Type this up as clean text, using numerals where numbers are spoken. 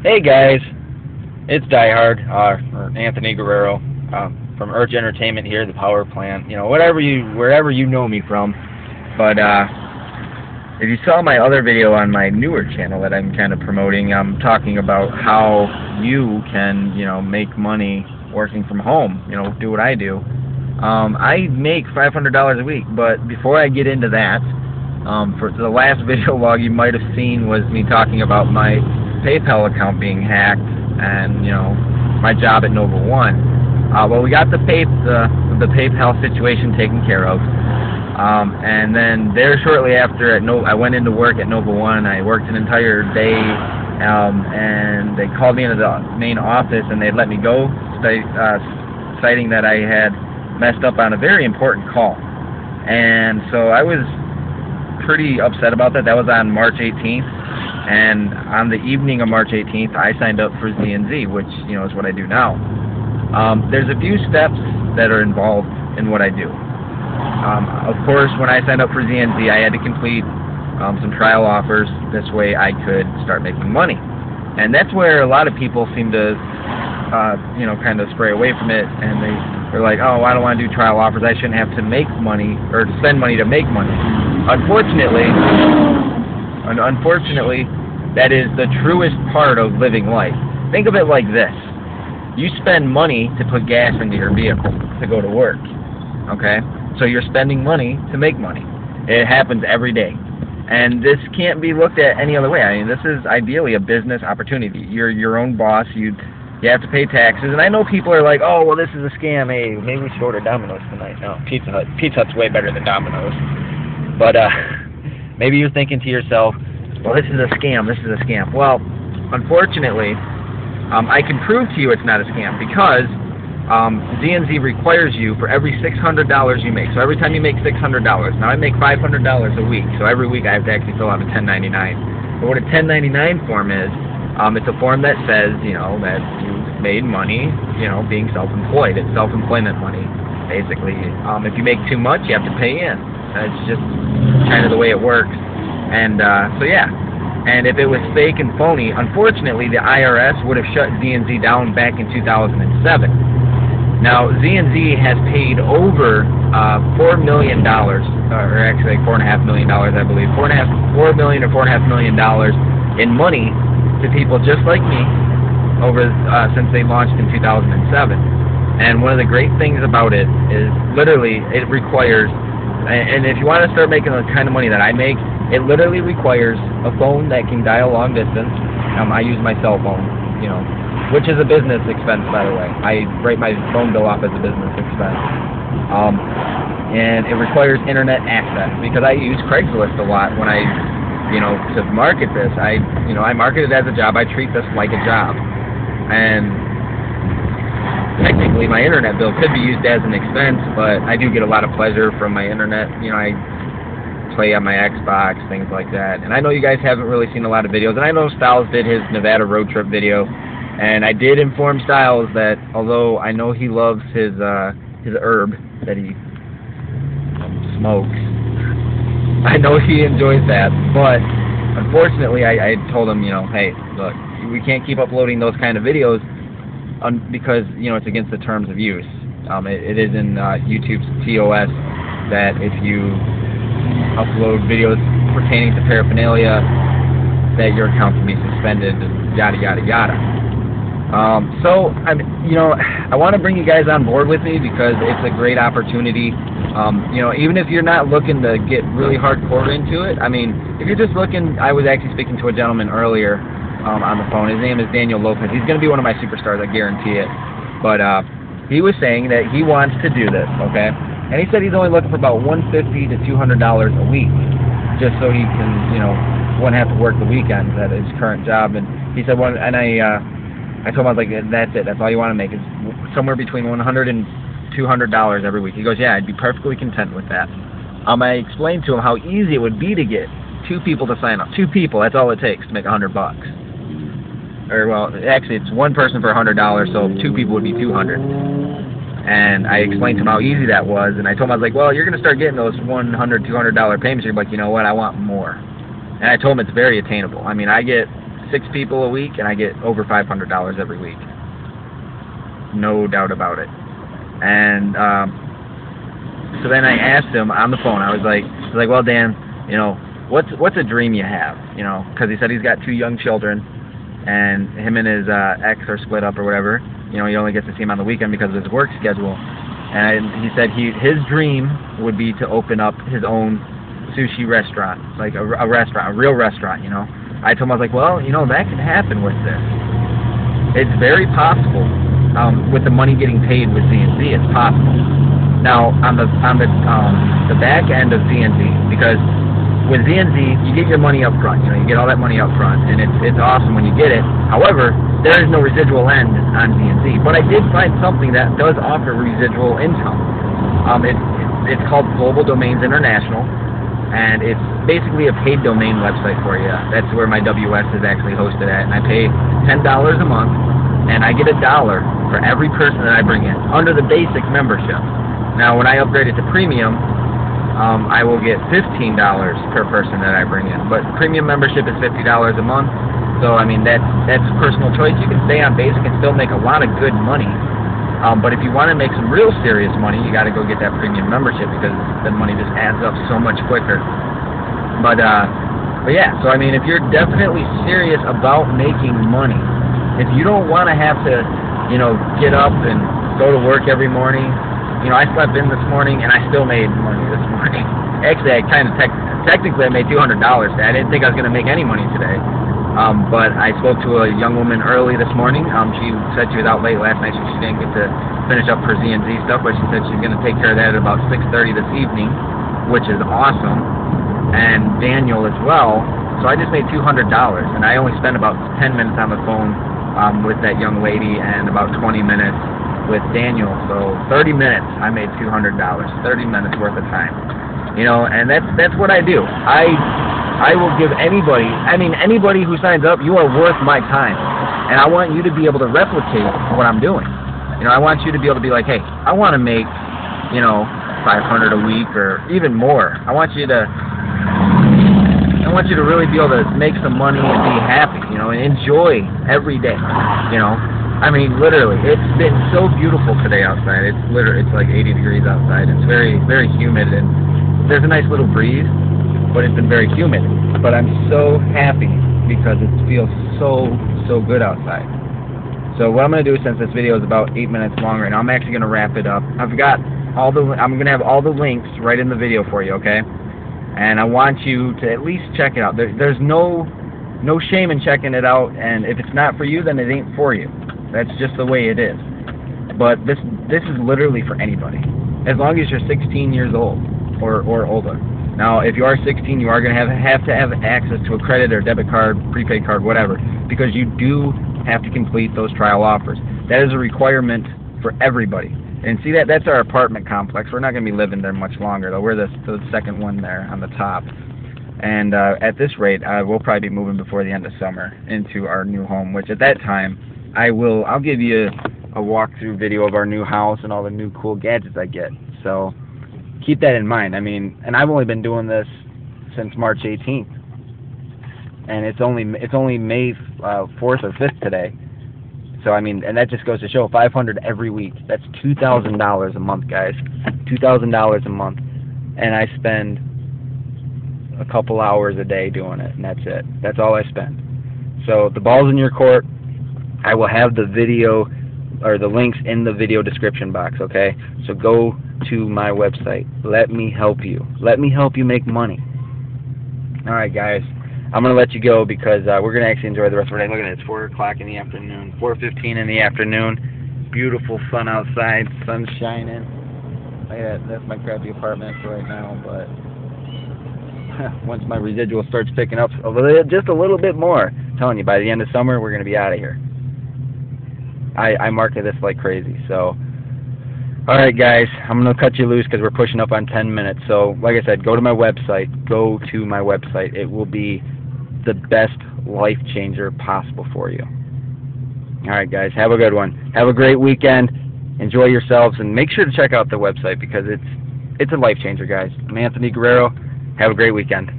Hey guys, it's DieHard, or Anthony Guerrero, from Urge Entertainment here, the power plant, wherever you know me from. But if you saw my other video on my newer channel that I'm kind of promoting, I'm talking about how you can, make money working from home, do what I do. I make $500 a week, but before I get into that, for the last video log you might have seen was me talking about my PayPal account being hacked and, my job at Nova One. Well, we got the PayPal situation taken care of. And then there shortly after, I went into work at Nova One. I worked an entire day, and they called me into the main office and they let me go, citing that I had messed up on a very important call. And so I was pretty upset about that. That was on March 18th. And on the evening of March 18th, I signed up for ZNZ, which, is what I do now. There's a few steps that are involved in what I do. Of course, when I signed up for ZNZ, I had to complete some trial offers. This way I could start making money. And that's where a lot of people seem to, kind of stray away from it. And they're like, oh, I don't want to do trial offers. I shouldn't have to make money or spend money to make money. Unfortunately, that is the truest part of living life. Think of it like this. You spend money to put gas into your vehicle to go to work. Okay? So you're spending money to make money. It happens every day. And this can't be looked at any other way. I mean, this is ideally a business opportunity. You're your own boss. You have to pay taxes. And I know people are like, oh, well, this is a scam. Hey, maybe we should order Domino's tonight. No, Pizza Hut. Pizza Hut's way better than Domino's. But maybe you're thinking to yourself, well, this is a scam. This is a scam. Well, unfortunately, I can prove to you it's not a scam because ZNZ requires you for every $600 you make. So every time you make $600, now I make $500 a week. So every week I have to actually fill out a 1099. But what a 1099 form is, it's a form that says, that you've made money, being self-employed. It's self-employment money, basically. If you make too much, you have to pay in. It's just kind of the way it works. And so yeah. And if it was fake and phony, unfortunately, the IRS would have shut ZNZ down back in 2007. Now, ZNZ has paid over $4 million, or actually $4.5 million, I believe, $4 million or $4.5 million in money to people just like me over since they launched in 2007. And one of the great things about it is literally it requires, and if you want to start making the kind of money that I make, it literally requires a phone that can dial long distance. I use my cell phone, which is a business expense, by the way. I write my phone bill off as a business expense. And it requires internet access because I use Craigslist a lot when I, to market this. I market it as a job. I treat this like a job. And technically, my internet bill could be used as an expense, but I do get a lot of pleasure from my internet. I play on my Xbox, things like that. And I know you guys haven't really seen a lot of videos, and I know Styles did his Nevada road trip video, and I did inform Styles that although I know he loves his herb that he smokes, I know he enjoys that, but unfortunately I told him, hey, look, we can't keep uploading those kind of videos because, it's against the terms of use. It is in YouTube's TOS that if you upload videos pertaining to paraphernalia, that your account can be suspended, and yada yada yada. So I want to bring you guys on board with me because it's a great opportunity. Even if you're not looking to get really hardcore into it, if you're just looking, I was actually speaking to a gentleman earlier on the phone. His name is Daniel Lopez. He's going to be one of my superstars, I guarantee it. But he was saying that he wants to do this, okay? And he said he's only looking for about $150 to $200 a week, just so he can, wouldn't have to work the weekends at his current job. And he said, I told him, I was like, that's it. That's all you want to make is somewhere between $100 and $200 every week. He goes, yeah, I'd be perfectly content with that. I explained to him how easy it would be to get 2 people to sign up. 2 people, that's all it takes to make $100. Or, well, actually, it's 1 person for $100, so 2 people would be $200. And I explained to him how easy that was, and I told him, I was like, well, you're going to start getting those $100, $200 payments. You're like, you know what, I want more. And I told him it's very attainable. I get 6 people a week, and I get over $500 every week. No doubt about it. And so then I asked him on the phone. I was like, well, Dan, you know, what's a dream you have? You know, because he said he's got 2 young children, and him and his ex are split up or whatever. You know, he only gets to see him on the weekend because of his work schedule. And he said his dream would be to open up his own sushi restaurant, like a restaurant, a real restaurant, you know. I told him, I was like, well, you know, that can happen with this. It's very possible. With the money getting paid with ZNZ, it's possible. Now, on the back end of ZNZ, because with ZNZ, you get your money up front. You know, you get all that money up front, and it's awesome when you get it. However, there is no residual end on ZNZ. But I did find something that does offer residual income. It's called Global Domains International, and it's basically a paid domain website for you. That's where my WS is actually hosted at, and I pay $10 a month, and I get $1 for every person that I bring in under the basic membership. Now, when I upgrade it to premium, I will get $15 per person that I bring in. But premium membership is $50 a month. So I mean that's personal choice. You can stay on basic and still make a lot of good money. But if you want to make some real serious money, you got to go get that premium membership because the money just adds up so much quicker. But yeah, so I mean, if you're definitely serious about making money, if you don't want to have to, you know, get up and go to work every morning. You know, I slept in this morning and I still made money this morning. Actually, I kind of technically I made $200 today. I didn't think I was going to make any money today. But I spoke to a young woman early this morning. She said she was out late last night, so she didn't get to finish up her ZNZ stuff, but she said she's going to take care of that at about 6:30 this evening, which is awesome. And Daniel as well. So I just made $200, and I only spent about 10 minutes on the phone with that young lady and about 20 minutes with Daniel. So 30 minutes, I made $200. 30 minutes worth of time. You know, and that's what I do. I will give anybody, I mean anybody who signs up, you are worth my time. And I want you to be able to replicate what I'm doing. You know, I want you to be able to be like, hey, I want to make, you know, $500 a week or even more. I want you to really be able to make some money and be happy, you know, and enjoy every day, you know. I mean, literally, it's been so beautiful today outside. It's like 80 degrees outside. It's very, very humid, and there's a nice little breeze, but it's been very humid. But I'm so happy because it feels so good outside. So what I'm going to do, since this video is about 8 minutes long right now, I'm actually going to wrap it up. I'm going to have all the links right in the video for you, okay? And I want you to at least check it out. There's no shame in checking it out, and if it's not for you, then it ain't for you. That's just the way it is. But this is literally for anybody, as long as you're 16 years old or older. Now, if you are 16, you are going to have to have access to a credit or debit card, prepaid card, whatever, because you do have to complete those trial offers. That is a requirement for everybody. And see, that's our apartment complex. We're not going to be living there much longer, though. We're the second one there on the top. And at this rate, we'll probably be moving before the end of summer into our new home, which at that time, I'll give you a walkthrough video of our new house and all the new cool gadgets I get. So keep that in mind. I mean, and I've only been doing this since March 18th, and it's only May 4th or 5th today. So I mean, and that just goes to show, $500 every week. That's $2,000 a month, guys. $2,000 a month, and I spend a couple hours a day doing it, and that's it. That's all I spend. So the ball's in your court. I will have the video or the links in the video description box, okay? So go to my website. Let me help you. Let me help you make money. Alright, guys. I'm going to let you go because we're going to actually enjoy the rest of our day. Look at it. It's 4 o'clock in the afternoon. 4:15 in the afternoon. Beautiful sun outside. Sun's shining. Look at that. That's my crappy apartment for right now, but once my residual starts picking up just a little bit more, I'm telling you, by the end of summer, we're going to be out of here. I market this like crazy. So, alright guys, I'm going to cut you loose because we're pushing up on 10 minutes. So, like I said, go to my website. Go to my website. It will be the best life changer possible for you. Alright guys, have a good one. Have a great weekend. Enjoy yourselves, and make sure to check out the website because it's a life changer, guys. I'm Anthony Guerrero. Have a great weekend.